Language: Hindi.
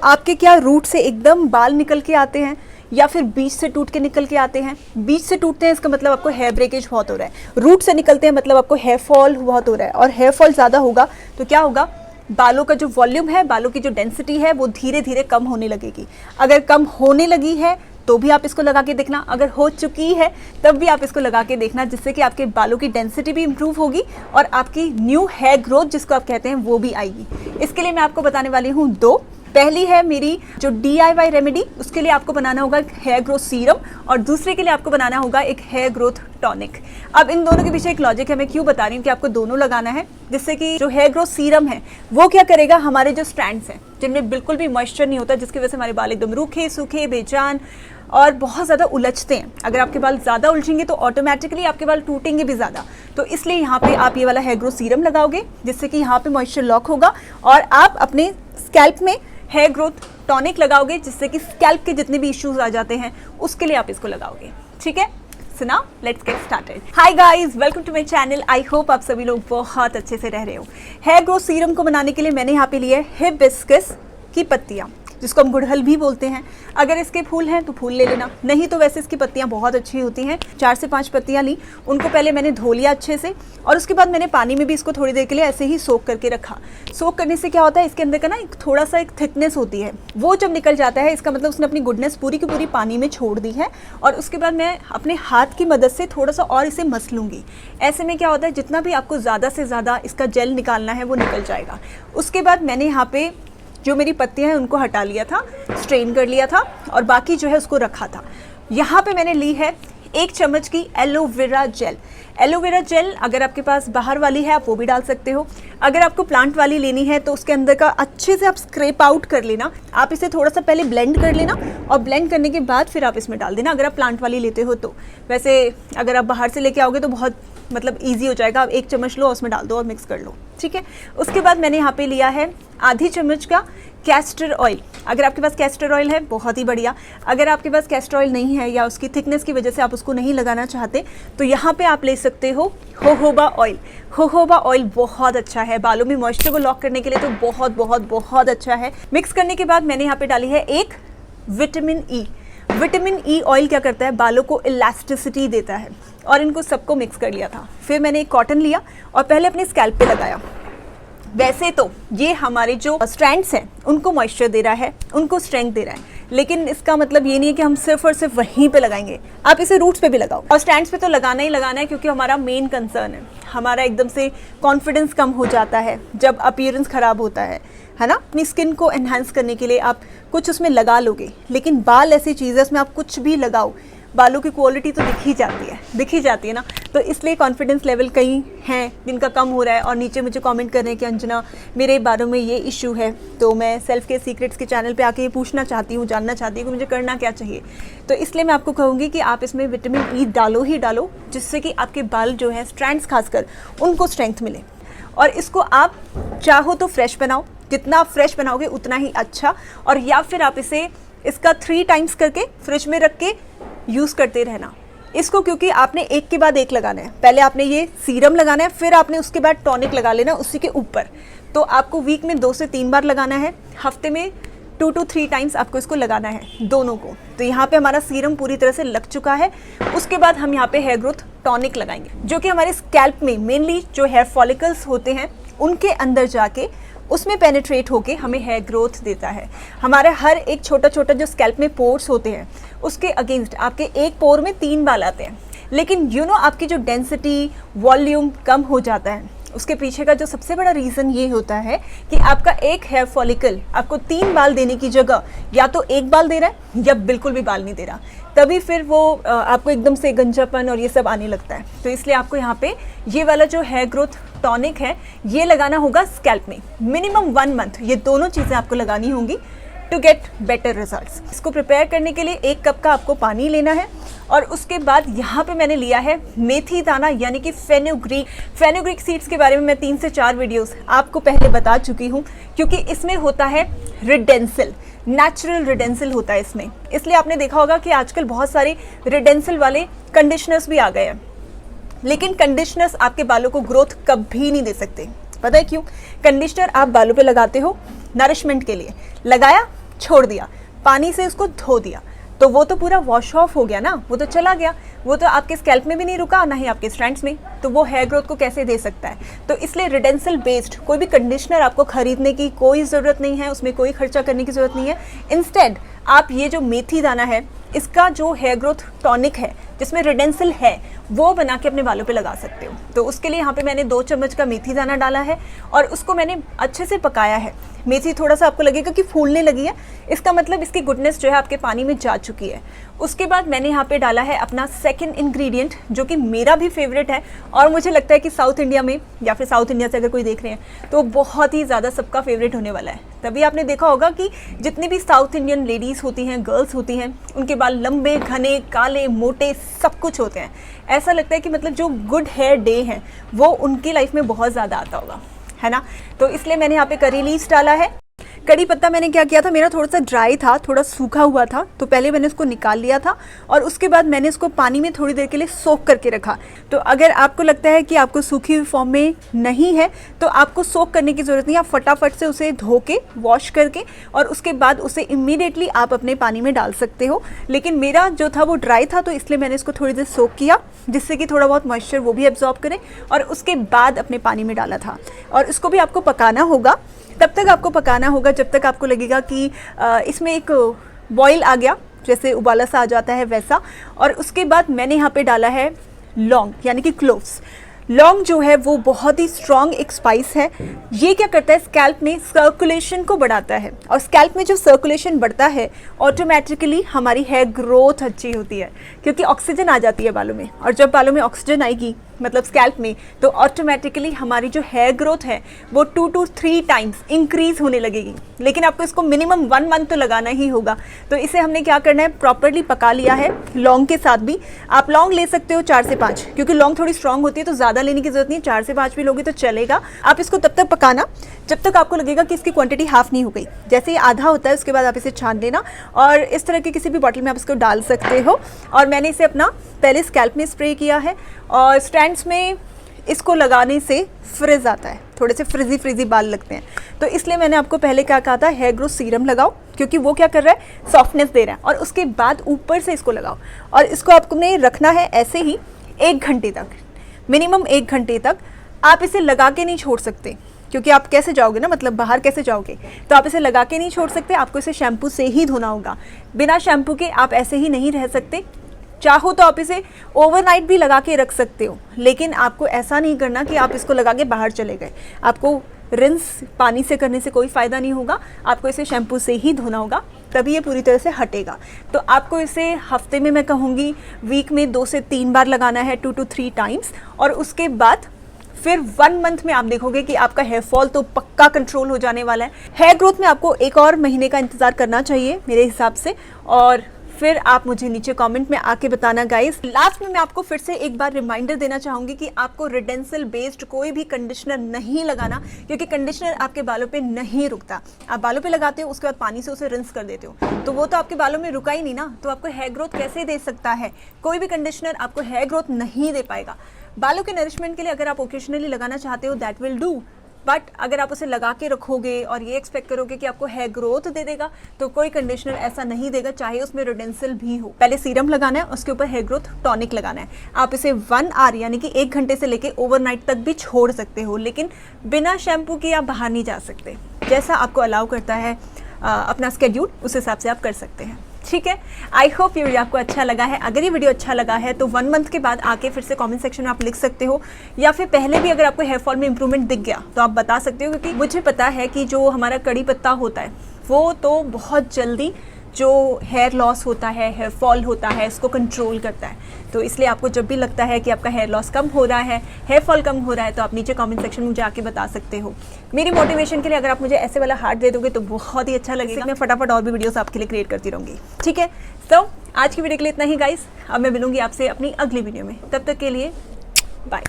आपके क्या रूट से एकदम बाल निकल के आते हैं या फिर बीच से टूट के निकल के आते हैं? बीच से टूटते हैं इसका मतलब आपको हेयर ब्रेकेज बहुत हो रहा है, रूट से निकलते हैं मतलब आपको हेयर फॉल बहुत हो रहा है, और हेयर फॉल ज़्यादा होगा तो क्या होगा, बालों का जो वॉल्यूम है, बालों की जो डेंसिटी है वो धीरे धीरे कम होने लगेगी। अगर कम होने लगी है तो भी आप इसको लगा के देखना, अगर हो चुकी है तब भी आप इसको लगा के देखना, जिससे कि आपके बालों की डेंसिटी भी इंप्रूव होगी और आपकी न्यू हेयर ग्रोथ जिसको आप कहते हैं वो भी आएगी। इसके लिए मैं आपको बताने वाली हूँ दो। पहली है मेरी जो DIY रेमेडी, उसके लिए आपको बनाना होगा एक हेयर ग्रोथ सीरम, और दूसरे के लिए आपको बनाना होगा एक हेयर ग्रोथ टॉनिक। अब इन दोनों के पीछे एक लॉजिक है, मैं क्यों बता रही हूँ कि आपको दोनों लगाना है, जिससे कि जो हेयर ग्रोथ सीरम है वो क्या करेगा, हमारे जो स्ट्रैंड्स हैं जिनमें बिल्कुल भी मॉइस्चर नहीं होता, जिसकी वजह से हमारे बाल एकदम रूखे सूखे बेजान और बहुत ज़्यादा उलझते हैं। अगर आपके बाल ज़्यादा उलझेंगे तो ऑटोमेटिकली आपके बाल टूटेंगे भी ज़्यादा। तो इसलिए यहाँ पे आप ये वाला हेयर ग्रोथ सीरम लगाओगे, जिससे कि यहाँ पे मॉइस्चर लॉक होगा, और आप अपने स्कैल्प में हेयर ग्रोथ टॉनिक लगाओगे, जिससे कि स्कैल्प के जितने भी इश्यूज आ जाते हैं उसके लिए आप इसको लगाओगे। ठीक है, so now let's get started. Hi guys, welcome to my channel. I hope आप सभी लोग बहुत अच्छे से रह रहे हो। हेयर ग्रोथ सीरम को बनाने के लिए मैंने यहाँ पे लिया है हिबिस्कस की पत्तियाँ, जिसको हम गुड़हल भी बोलते हैं। अगर इसके फूल हैं तो फूल ले लेना, नहीं तो वैसे इसकी पत्तियां बहुत अच्छी होती हैं। 4 से 5 पत्तियां ली, उनको पहले मैंने धो लिया अच्छे से, और उसके बाद मैंने पानी में भी इसको थोड़ी देर के लिए ऐसे ही सोक करके रखा। सोक करने से क्या होता है, इसके अंदर का ना एक थोड़ा सा एक थिकनेस होती है, वो जब निकल जाता है इसका मतलब उसने अपनी गुडनेस पूरी की पूरी पानी में छोड़ दी है। और उसके बाद मैं अपने हाथ की मदद से थोड़ा सा और इसे मस लूँगी। ऐसे में क्या होता है, जितना भी आपको ज़्यादा से ज़्यादा इसका जेल निकालना है वो निकल जाएगा। उसके बाद मैंने यहाँ पे जो मेरी पत्तियां हैं उनको हटा लिया था, स्ट्रेन कर लिया था, और बाकी जो है उसको रखा था। यहाँ पे मैंने ली है 1 चम्मच की एलोवेरा जेल। एलोवेरा जेल अगर आपके पास बाहर वाली है आप वो भी डाल सकते हो, अगर आपको प्लांट वाली लेनी है तो उसके अंदर का अच्छे से आप स्क्रैप आउट कर लेना। आप इसे थोड़ा सा पहले ब्लेंड कर लेना, और ब्लेंड करने के बाद फिर आप इसमें डाल देना, अगर आप प्लांट वाली लेते हो तो। वैसे अगर आप बाहर से लेके आओगे तो बहुत मतलब ईजी हो जाएगा, आप 1 चम्मच लो, उसमें डाल दो और मिक्स कर लो। ठीक है, उसके बाद मैंने यहाँ पे लिया है आधी चम्मच का कैस्टर ऑयल। अगर आपके पास कैस्टर ऑयल है बहुत ही बढ़िया, अगर आपके पास कैस्टर ऑयल नहीं है या उसकी थिकनेस की वजह से आप उसको नहीं लगाना चाहते तो यहाँ पे आप ले सकते हो जोजोबा ऑयल। जोजोबा ऑयल बहुत अच्छा है, बालों में मॉइस्चर को लॉक करने के लिए तो बहुत बहुत बहुत अच्छा है। मिक्स करने के बाद मैंने यहाँ पे डाली है एक vitamin E. Vitamin E oil क्या करता है, बालों को इलास्टिसिटी देता है, और इनको सबको मिक्स कर लिया था। फिर मैंने एक कॉटन लिया और पहले अपने स्कैल्प पे लगाया। वैसे तो ये हमारे जो स्ट्रैंड्स हैं उनको मॉइस्चर दे रहा है, उनको स्ट्रेंथ दे रहा है, लेकिन इसका मतलब ये नहीं है कि हम सिर्फ और सिर्फ वहीं पे लगाएंगे। आप इसे रूट्स पे भी लगाओ, और स्टैंड्स पे तो लगाना ही लगाना है, क्योंकि हमारा मेन कंसर्न है, हमारा एकदम से कॉन्फिडेंस कम हो जाता है जब अपीयरेंस ख़राब होता है ना। अपनी स्किन को एनहांस करने के लिए आप कुछ उसमें लगा लोगे, लेकिन बाल ऐसी चीज़ है उसमें आप कुछ भी लगाओ, बालों की क्वालिटी तो दिख ही जाती है ना। तो इसलिए कॉन्फिडेंस लेवल कई हैं जिनका कम हो रहा है, और नीचे मुझे कमेंट कर रहे हैं कि अंजना मेरे बालों में ये इशू है, तो मैं सेल्फ केयर सीक्रेट्स के चैनल पे आके ये पूछना चाहती हूँ, जानना चाहती हूँ कि मुझे करना क्या चाहिए। तो इसलिए मैं आपको कहूँगी कि आप इसमें विटामिन ई डालो ही डालो, जिससे कि आपके बाल जो हैं स्ट्रैंड्स खासकर उनको स्ट्रेंथ मिले। और इसको आप चाहो तो फ्रेश बनाओ, जितना आप फ्रेश बनाओगे उतना ही अच्छा, और या फिर आप इसका 3 टाइम्स करके फ्रिज में रख के यूज़ करते रहना इसको, क्योंकि आपने एक के बाद एक लगाना है। पहले आपने ये सीरम लगाना है, फिर आपने उसके बाद टॉनिक लगा लेना उसी के ऊपर। तो आपको वीक में 2 से 3 बार लगाना है, हफ्ते में 2 to 3 टाइम्स आपको इसको लगाना है दोनों को। तो यहाँ पे हमारा सीरम पूरी तरह से लग चुका है। उसके बाद हम यहाँ पे हेयर ग्रोथ टॉनिक लगाएंगे, जो कि हमारे स्कैल्प में मेनली जो हेयर फॉलिकल्स होते हैं उनके अंदर जाके उसमें पेनिट्रेट होके हमें हेयर ग्रोथ देता है। हमारे हर एक छोटा छोटा जो स्कैल्प में पोर्स होते हैं उसके अगेंस्ट आपके एक पोर में 3 बाल आते हैं, लेकिन आपकी जो डेंसिटी वॉल्यूम कम हो जाता है। उसके पीछे का जो सबसे बड़ा रीज़न ये होता है कि आपका एक हेयर फॉलिकल आपको 3 बाल देने की जगह या तो 1 बाल दे रहा है या बिल्कुल भी बाल नहीं दे रहा, तभी फिर वो आपको एकदम से गंजापन और ये सब आने लगता है। तो इसलिए आपको यहाँ पे ये वाला जो हेयर ग्रोथ टॉनिक है ये लगाना होगा स्कैल्प में मिनिमम 1 मंथ। ये दोनों चीज़ें आपको लगानी होंगी टू गेट बेटर रिजल्ट्स। इसको प्रिपेयर करने के लिए 1 कप का आपको पानी लेना है, और उसके बाद यहाँ पे मैंने लिया है मेथी दाना यानी कि फेनुग्रीक। फेनुग्रीक सीड्स के बारे में मैं 3 से 4 वीडियोस आपको पहले बता चुकी हूँ, क्योंकि इसमें होता है रिडेंसिल, नेचुरल रिडेंसिल होता है इसमें। इसलिए आपने देखा होगा कि आजकल बहुत सारे रिडेंसिल वाले कंडीशनर्स भी आ गए हैं, लेकिन कंडीशनर्स आपके बालों को ग्रोथ कभी नहीं दे सकते। पता है क्यों? कंडीशनर आप बालों पे लगाते हो नरिशमेंट के लिए, लगाया छोड़ दिया, पानी से उसको धो दिया, तो वो तो पूरा वॉश ऑफ हो गया ना, वो तो चला गया, वो तो आपके स्कैल्प में भी नहीं रुका, ना ही आपके स्ट्रैंड्स में, तो वो हेयर ग्रोथ को कैसे दे सकता है। तो इसलिए रिडेंसल बेस्ड कोई भी कंडीशनर आपको खरीदने की कोई ज़रूरत नहीं है, उसमें कोई खर्चा करने की ज़रूरत नहीं है। इंस्टेड आप ये जो मेथी दाना है, इसका जो हेयर ग्रोथ टॉनिक है जिसमें रिडेंसल है, वो बना के अपने बालों पे लगा सकते हो। तो उसके लिए यहाँ पे मैंने 2 चम्मच का मेथी दाना डाला है और उसको मैंने अच्छे से पकाया है। मेथी थोड़ा सा आपको लगेगा कि फूलने लगी है, इसका मतलब इसकी गुडनेस जो है आपके पानी में जा चुकी है। उसके बाद मैंने यहाँ पे डाला है अपना सेकंड इंग्रेडिएंट, जो कि मेरा भी फेवरेट है और मुझे लगता है कि साउथ इंडिया में या फिर साउथ इंडिया से अगर कोई देख रहे हैं तो बहुत ही ज़्यादा सबका फेवरेट होने वाला है। तभी आपने देखा होगा कि जितनी भी साउथ इंडियन लेडीज़ होती हैं, गर्ल्स होती हैं, उनके बाल लंबे, घने, काले, मोटे, सब कुछ होते हैं। ऐसा लगता है कि मतलब जो गुड हेयर डे है वो उनकी लाइफ में बहुत ज़्यादा आता होगा, है ना। तो इसलिए मैंने यहाँ पे करी लीव्स डाला है। कड़ी पत्ता मैंने क्या किया था, मेरा थोड़ा सा ड्राई था, थोड़ा सूखा हुआ था, तो पहले मैंने उसको निकाल लिया था और उसके बाद मैंने इसको पानी में थोड़ी देर के लिए सोक करके रखा। तो अगर आपको लगता है कि आपको सूखी हुई फॉर्म में नहीं है तो आपको सोक करने की ज़रूरत नहीं, आप फटाफट से उसे धो के वॉश करके और उसके बाद उसे इमीडिएटली आप अपने पानी में डाल सकते हो। लेकिन मेरा जो था वो ड्राई था, तो इसलिए मैंने इसको थोड़ी देर सोक किया जिससे कि थोड़ा बहुत मॉइस्चर वो भी एब्जॉर्ब करें और उसके बाद अपने पानी में डाला था। और इसको भी आपको पकाना होगा, तब तक आपको पकाना होगा जब तक आपको लगेगा कि इसमें एक बॉईल आ गया, जैसे उबाला सा आ जाता है वैसा। और उसके बाद मैंने यहाँ पे डाला है लौंग यानी कि क्लोव्स। लौंग जो है वो बहुत ही स्ट्रॉन्ग एक स्पाइस है। ये क्या करता है, स्कैल्प में सर्कुलेशन को बढ़ाता है और स्कैल्प में जो सर्कुलेशन बढ़ता है ऑटोमेटिकली हमारी हेयर ग्रोथ अच्छी होती है, क्योंकि ऑक्सीजन आ जाती है बालों में। और जब बालों में ऑक्सीजन आएगी मतलब स्कैल्प में, तो ऑटोमेटिकली हमारी जो हेयर ग्रोथ है वो 2 to 3 टाइम्स इंक्रीज होने लगेगी। लेकिन आपको इसको मिनिमम 1 मंथ तो लगाना ही होगा। तो इसे हमने क्या करना है, प्रॉपरली पका लिया है लौंग के साथ भी। आप लौंग ले सकते हो 4 से 5, क्योंकि लौंग थोड़ी स्ट्रांग होती है तो ज़्यादा लेने की जरूरत नहीं, 4 से 5 भी लोगे तो चलेगा। आप इसको तब तक पकाना जब तक आपको लगेगा कि इसकी क्वांटिटी हाफ नहीं हो गई। जैसे ही आधा होता है उसके बाद आप इसे छान लेना और इस तरह के किसी भी बॉटल में आप इसको डाल सकते हो। और मैंने इसे अपना पहले स्कैल्प में स्प्रे किया है और स्ट्रैंड्स में इसको लगाने से फ्रिज आता है, थोड़े से फ्रिजी बाल लगते हैं। तो इसलिए मैंने आपको पहले क्या कहा था, हेयर ग्रोथ सीरम लगाओ, क्योंकि वो क्या कर रहा है, सॉफ्टनेस दे रहा है। और उसके बाद ऊपर से इसको लगाओ और इसको आपने रखना है ऐसे ही 1 घंटे तक, मिनिमम 1 घंटे तक। आप इसे लगा के नहीं छोड़ सकते, क्योंकि आप कैसे जाओगे ना, मतलब बाहर कैसे जाओगे, तो आप इसे लगा के नहीं छोड़ सकते, आपको इसे शैम्पू से ही धोना होगा। बिना शैम्पू के आप ऐसे ही नहीं रह सकते। चाहो तो आप इसे ओवरनाइट भी लगा के रख सकते हो, लेकिन आपको ऐसा नहीं करना कि आप इसको लगा के बाहर चले गए। आपको रिंस पानी से करने से कोई फ़ायदा नहीं होगा, आपको इसे शैम्पू से ही धोना होगा, तभी ये पूरी तरह से हटेगा। तो आपको इसे हफ्ते में, मैं कहूँगी वीक में 2 से 3 बार लगाना है, 2 to 3 टाइम्स। और उसके बाद फिर 1 मंथ में आप देखोगे कि आपका हेयर फॉल तो पक्का कंट्रोल हो जाने वाला है। हेयर ग्रोथ में आपको 1 और महीने का इंतज़ार करना चाहिए मेरे हिसाब से, और फिर आप मुझे नीचे कमेंट में आके बताना गाइस। लास्ट में मैं आपको फिर से एक बार रिमाइंडर देना चाहूँगी कि आपको रिडेंसल बेस्ड कोई भी कंडीशनर नहीं लगाना, क्योंकि कंडीशनर आपके बालों पे नहीं रुकता। आप बालों पे लगाते हो, उसके बाद पानी से उसे रिंस कर देते हो, तो वो तो आपके बालों में रुका ही नहीं ना, तो आपको हेयर ग्रोथ कैसे दे सकता है। कोई भी कंडीशनर आपको हेयर ग्रोथ नहीं दे पाएगा। बालों के नरिशमेंट के लिए अगर आप ओकेजनली लगाना चाहते हो, दैट विल डू, बट अगर आप उसे लगा के रखोगे और ये एक्सपेक्ट करोगे कि आपको हेयर ग्रोथ दे देगा, तो कोई कंडीशनर ऐसा नहीं देगा, चाहे उसमें रिडेंसल भी हो। पहले सीरम लगाना है, उसके ऊपर हेयर ग्रोथ टॉनिक लगाना है। आप इसे 1 आवर यानी कि 1 घंटे से लेके ओवरनाइट तक भी छोड़ सकते हो, लेकिन बिना शैम्पू के आप बाहर नहीं जा सकते। जैसा आपको अलाउ करता है अपना स्केड्यूल, उस हिसाब से आप कर सकते हैं। ठीक है, आई होप ये वीडियो आपको अच्छा लगा है। अगर ये वीडियो अच्छा लगा है तो 1 मंथ के बाद आके फिर से कमेंट सेक्शन में आप लिख सकते हो, या फिर पहले भी अगर आपको हेयर फॉल में इंप्रूवमेंट दिख गया तो आप बता सकते हो, क्योंकि मुझे पता है कि जो हमारा कड़ी पत्ता होता है वो तो बहुत जल्दी जो हेयर लॉस होता है, हेयर फॉल होता है, इसको कंट्रोल करता है। तो इसलिए आपको जब भी लगता है कि आपका हेयर लॉस कम हो रहा है, हेयर फॉल कम हो रहा है, तो आप नीचे कमेंट सेक्शन में मुझे आके बता सकते हो। मेरी मोटिवेशन के लिए अगर आप मुझे ऐसे वाला हार्ट दे दोगे तो बहुत ही अच्छा लगेगा। मैं फटाफट और भी वीडियोस आपके लिए क्रिएट करती रहूँगी। ठीक है, तो आज की वीडियो के लिए इतना ही गाइस। अब मैं मिलूंगी आपसे अपनी अगली वीडियो में, तब तक के लिए बाय।